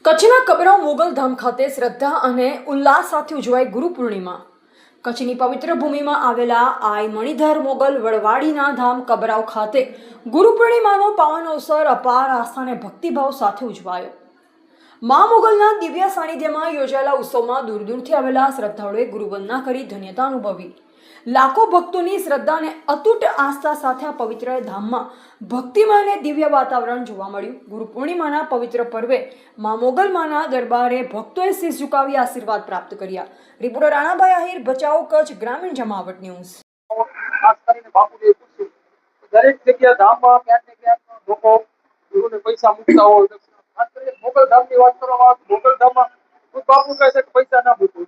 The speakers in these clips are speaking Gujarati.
કચ્છના કબરાવ મોગલધામ ખાતે શ્રદ્ધા અને ઉલ્લાસ સાથે ઉજવાઈ ગુરુ પૂર્ણિમા. કચ્છની પવિત્ર ભૂમિમાં આવેલા આઈ મણિધર મોગલ વડવાડીના ધામ કબરાવ ખાતે ગુરુ પૂર્ણિમાનો પાવન અવસર અપાર આસ્થા અને ભક્તિભાવ સાથે ઉજવાયો. મા મોગલના દિવ્ય સાનિધ્યમાં યોજાયેલા ઉત્સવમાં દૂર દૂરથી આવેલા શ્રદ્ધાળુઓએ ગુરુવંદના કરી ધન્યતા અનુભવી. લાખો ભક્તોની શ્રદ્ધા અને અતૂટ આસ્થા સાથે આ પવિત્ર ધામમાં ભક્તિમય અને દિવ્ય વાતાવરણ જોવા મળ્યું. ગુરુ પૂર્ણિમાના પવિત્ર પર્વે મા મોગલમાના દરબારે ભક્તોએ શીશ ઝુકાવી આશીર્વાદ પ્રાપ્ત કર્યા. રિપોર્ટર રાણાભાઈ આહિર, ભચાઉ, કચ્છ ગ્રામીણ જમાવટ ન્યૂઝ. ખાસ કરીને બાપુને પૂછ્યું, દરેક જગ્યા ધામમાં ક્યાંક ને ક્યાંક લોકો ગુરુને પૈસા મૂકતા હોય. ખાસ કરીને મોગલધામની વાત કરવામાં આવે, મોગલધામમાં ખુદ બાપુ કહે છે કે પૈસા ના મૂકવું.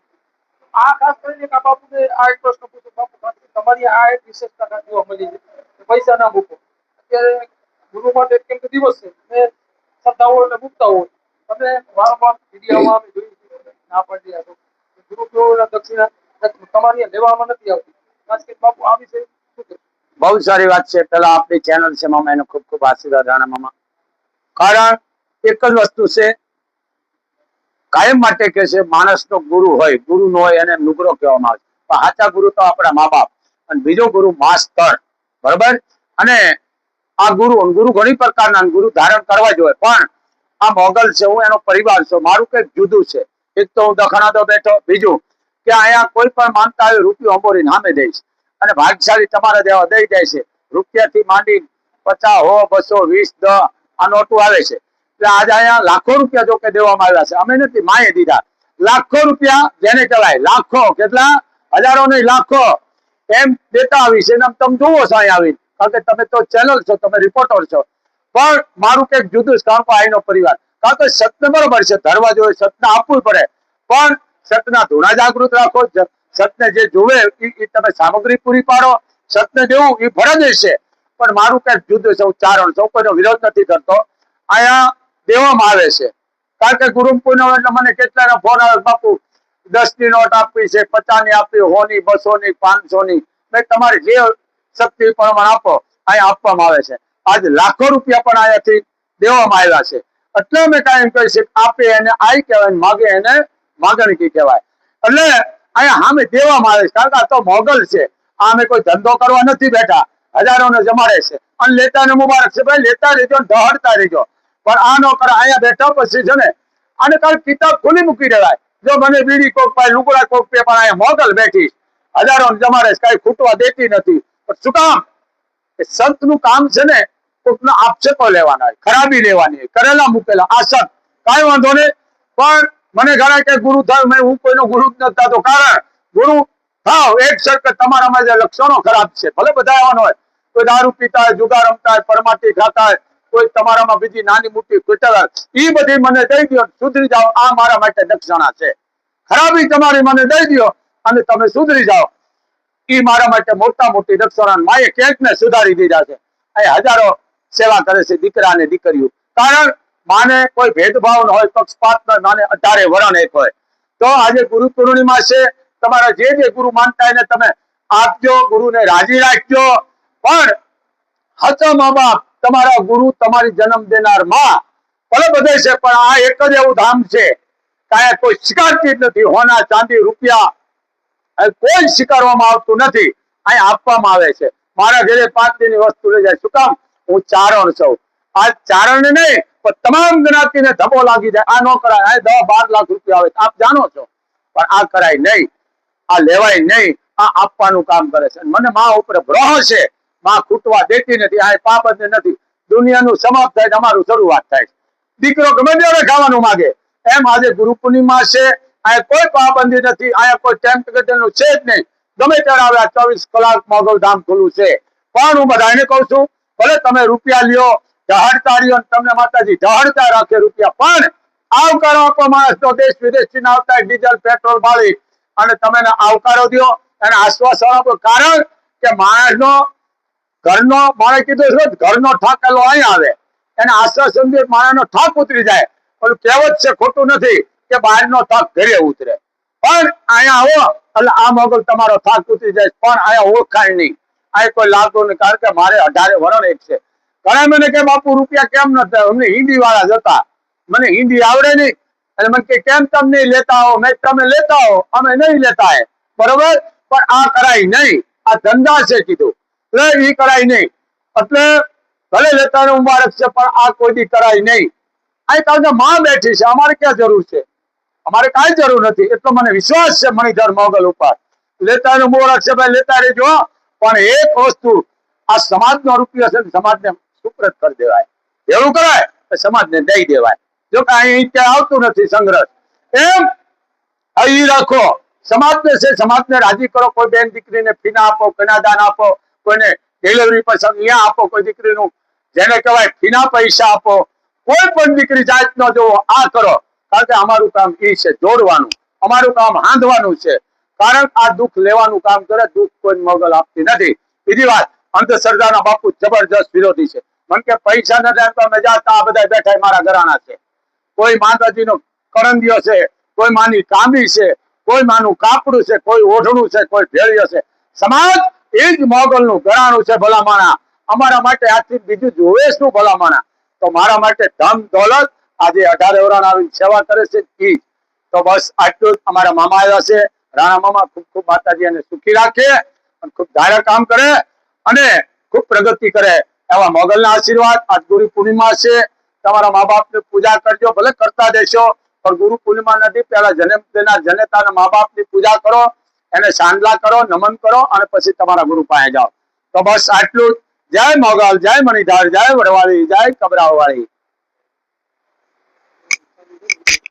આ ખાસ કરીને આ બાપુને આ એક પ્રશ્ન પૂછ્યો, બાપુ ખાસ તમારી આ એક વિશેષતા જોવા મળી છે કે પૈસા ના મૂકો. અત્યારે ગુરુ માટે કેમ કે દિવસ છે, તમે શ્રદ્ધાઓ એટલે મૂકતા હોય, તમે વારંવાર મીડિયામાં અમે જોયું ના પાડી રહ્યા છો ગુરુ દક્ષિણા તમારી લેવામાં નથી આવતી. ખાસ કરીને બાપુ આ વિશે શું કહેશો? બહુ સારી વાત છે. પેલા આપણી ચેનલ છે મામા, એનો ખૂબ ખૂબ આશીર્વાદ રાણા મામા. કારણ એક જ વસ્તુ છે, કાયમ માટે કે છે માણસનો ગુરુ હોય, ગુરુ નો હોય એને નુગરો કહેવામાં આવે છે. પણ સાચા ગુરુ તો આપણા મા બાપ, અને બીજો ગુરુ માસ્તર. બરોબર. અને આ ગુરુ ઘણી પ્રકારના ગુરુ ધારણ કરવા જોઈએ. પણ આ મોગલ છે, હું એનો પરિવાર છું, મારું કઈક જુદું છે. એક તો હું દખણાતો બેઠો, બીજું કે અહીંયા કોઈ પણ માનતા હોય રૂપિયો અંબોરી નામે દઈશ, અને ભાગશાળી તમારા જેવા દઈ જાય છે. રૂપિયાથી માંડી 50, 100, 220, 10 આ નોટું આવે છે. એટલે આજે અહીંયા લાખો રૂપિયા જો કે દેવામાં આવ્યા છે. અમે નથી, માએ દીધા. લાખો રૂપિયા જેને કહેવાય, લાખો કેટલા હજારો નહીં, લાખો એમ દેતા આવી છે. તમે જુઓ છો અહીંયા આવી, કારણ કે તમે તો ચેનલ છો, તમે રિપોર્ટર છો. પણ મારું કઈક જુદું છે, કારણ કે અહીંનો પરિવાર, કારણ કે સત્ય બરોબર છે, ધરવા જોઈએ, સત્ય આપવું પડે, પણ સત્યના ધૂણા જાગૃત રાખો. સત્યને જે જોવે એ તમે સામગ્રી પૂરી પાડો. સત્ય દેવું એ ફરજ છે, પણ મારું કઈક જુદું છે. હું ચારણ છું, કોઈનો વિરોધ નથી કરતો. અહીંયા દેવામાં આવે છે, કારણ કે ગુરુ પૂર્ણિમા એટલે મને કેટલાના ફોન આવે, બાપુ 10 ની નોટ આપવી છે, 50 ની આપવી, 100 ની, 200 ની, 500 ની. તમારી જે શક્તિ પ્રમાણે આપો, અહીંયા આપવામાં આવે છે. આજ લાખો રૂપિયા પણ અહીંયાથી દેવામાં આવ્યા છે. એટલે અમે કાંઈ કહી છે, આપે એને આઈ કહેવાય, માગે એને માગણકી કહેવાય. એટલે અહીંયા સામે દેવામાં આવે છે, કારણ કે આ તો મોગલ છે. આ અમે કોઈ ધંધો કરવા નથી બેઠા, હજારોને જમાડે છે. અને લેતાને મુબારક છે, ભાઈ લેતા રહેજો, દહડતા રહેજો. પણ આ નો કરે, અહીંયા બેઠા પછી છે ને આને કાંઈ કિતાબ ખુલ્લી મૂકી દેવાય. જો મને બીડી કોક પાય, લુગડા કોક પે, પણ અહીંયા મોગલ બેઠી હજારોને જમાડે છે, કાંઈ ખૂટવા દેતી નથી. પણ શું કામ? સંત નું કામ છે ને કોકનો આક્ષેપો લેવાના હોય, ખરાબી લેવાની હોય, કરેલા મૂકેલા આ સંત કાંઈ વાંધો નહીં. પણ મને ઘણા કે ગુરુ થયું, હું કોઈનો ગુરુ જ નથી થતો. કારણ ગુરુ થાવ એક સરખે તમારામાં જે લક્ષણો ખરાબ છે, ભલે બધા આવવાનો હોય, કોઈ દારૂ પીતા હોય, જુગાર રમતા હોય, પરમાટી ખાતા હોય, કોઈ તમારામાં બીજી નાની મોટી કુટલા, એ બધી મને દઈ દો, સુધરી જાઓ. આ મારા માટે દક્ષિણા છે. ખરાબી તમારી મને દઈ દો અને તમે સુધરી જાઓ, એ મારા માટે મોટા મોટી દક્ષિણા. માએ ક્યાંક ને સુધારી દીધા છે. અહીં હજારો સેવા કરે છે, દીકરા અને દીકરીઓ. કારણ માને કોઈ ભેદભાવ ન હોય, પક્ષપાત ન, માને 18 વરણ એક હોય. તો આજે ગુરુ પૂર્ણિમા છે, તમારા જે ગુરુ માનતા એને તમે આપજો, ગુરુને રાજી રાખજો. પણ હાચા મા બાપ, તમારા ગુરુ, તમારી જન્મ દેનાર માં ભલે બધે છે, પણ આ એક જ એવું ધામ છે કાંઈ કોઈ સ્વીકારતી જ નથી. હોના, ચાંદી, રૂપિયા કોઈ સ્વીકારવામાં આવતું નથી, અહીં આપવામાં આવે છે. મારા ઘરે 5 દિનની વસ્તુ લઈ જાય. શું કામ? હું ચારણ છું. આ ચારણ નહીં, પણ તમામ જ્ઞાતિને ધબો લાગી જાય. આ ન કરાય. આ 10-12 લાખ રૂપિયા આવે, આપ જાણો છો, પણ આ કરાય નહીં, આ લેવાય નહીં. આ આપવાનું કામ કરે છે. મને મા ઉપર ભરોસો છે, માં ખૂટવા દેતી નથી. આ પાપ જ નથી. દુનિયાનું સમાપ્ત થાય, અમારું શરૂઆત થાય. દીકરો ગમે ત્યારે ખાવાનું માંગે. એમ આજે ગુરુ પૂર્ણિમા છે, અહીંયા કોઈ પાબંદી નથી, અહીંયા કોઈ ટેમ્પ નું છે જ નહીં. ગમે ત્યારે આવે. 24 કલાક મોગલધામ ખુલ્લું છે. પણ હું બધાને કહું છું, ભલે તમે રૂપિયા લ્યો, દહડતા રહ્યો, તમને માતાજી દહડતા રાખે રૂપિયા, પણ આવકારો આપો માણસ તો. દેશ વિદેશથી આવતા ડીઝલ પેટ્રોલ બાળી અને તમે આવકારો દો, એને આશ્વાસન આપો. કારણ કે માણસનો ઘરનો, માણે કીધું છે, ઘરનો ઠાકેલો અહીંયા આવે, એને આશ્વાસન દે, માણસનો ઠાક ઉતરી જાય. ઓલું કહેવત છે, ખોટું નથી કે બહારનો થાક ઘરે ઉતરે. પણ અહીંયા આવો એટલે આ મોગલ તમારો થાક ઉતરી જાય. પણ અહીંયા ઓળખાય નહીં, આ કોઈ લાગતું નહીં. કારણ કે મારે 18 વરણ એક છે. ઘણા મને કે બાપુ રૂપિયા કેમ ન થાય? અમને હિન્દી વાળા જતા, મને હિન્દી આવડે નહીં, એટલે મને કે કેમ તમે નહીં લેતા હો? મેં તમે લેતા હો, અમે નહીં લેતા હે, બરોબર, પણ આ કરાય નહીં, આ ધંધા છે કીધું, એટલે ઈ કરાય નહીં. એટલે ભલે લેતા મુબારક છે, પણ આ કોઈ દી કરાય નહીં. અહીં કારણ કે માં બેઠી છે, અમારે ક્યાં જરૂર છે? અમારે કાંઈ જરૂર નથી. એટલો મને વિશ્વાસ છે મણિધર મોગલ ઉપર. લેતા મુબારક છે ભાઈ, લેતા રહેજો, પણ એક વસ્તુ, આ સમાજનો રૂપિયો છે, સમાજને સુપ્રત કરી દેવાય, એવું કરાય તો સમાજને દઈ દેવાય. જો કે અહીં ત્યાં આવતું નથી સંગ્રહ, એમ અહીં રાખો. સમાજને છે, સમાજને રાજી કરો. કોઈ બેન દીકરીને ફીના આપો, કન્યાદાન આપો, કોઈને ડિલિવરી પસંદ અહીંયા આપો, કોઈ દીકરીનું જેને કહેવાય ફીના પૈસા આપો. કોઈ પણ દીકરી જાત ન જોવો, આ કરો. કારણ કે અમારું કામ એ છે જોડવાનું, અમારું કામ હાંધવાનું છે. કારણ આ દુઃખ લેવાનું કામ કરે, દુઃખ કોઈ મોગલ આપતી નથી. બીજી વાત, અંધશ્રદ્ધાના બાપુ જબરજસ્ત વિરોધી છે. મને કે પૈસા નથી તો અમે જાતા, આ બધા બેઠા મારા ઘરાણા છે. કોઈ માતાજીનો કરંદિયો છે, કોઈ માની તાંબી છે, કોઈ માનું કાપડું છે, કોઈ ઓઢણું છે, કોઈ ભેળિયો છે. સમાજ એ જ મોગલનું ઘરાણું છે ભલામણા. અમારા માટે આથી બીજું જોવે શું ભલામણા? તો મારા માટે ધન દોલત આજે 18 વર્ષ આવી સેવા કરે છે ઈ. તો બસ આટલું જ. અમારા મામા આવ્યા છે, રાણા મામા. ખૂબ ખૂબ માતાજી એને સુખી રાખે, ખૂબ ધારા કામ કરે અને ખૂબ પ્રગતિ કરે એવા મોગલના આશીર્વાદ. આજ ગુરુ પૂર્ણિમા છે, તમારા મા બાપની પૂજા કરજો, ભલે કરતા દેશો, પણ ગુરુ પૂર્ણિમા નથી, પહેલા જન્મ દેનાર જનેતાના મા બાપની પૂજા કરો, એને સાંડલા કરો, નમન કરો અને પછી તમારા ગુરુ પાસે જાઓ. તો બસ આટલું જ. જય મોગલ, જય મણિધર, જય વડવાળી, જય કબરાવાળી.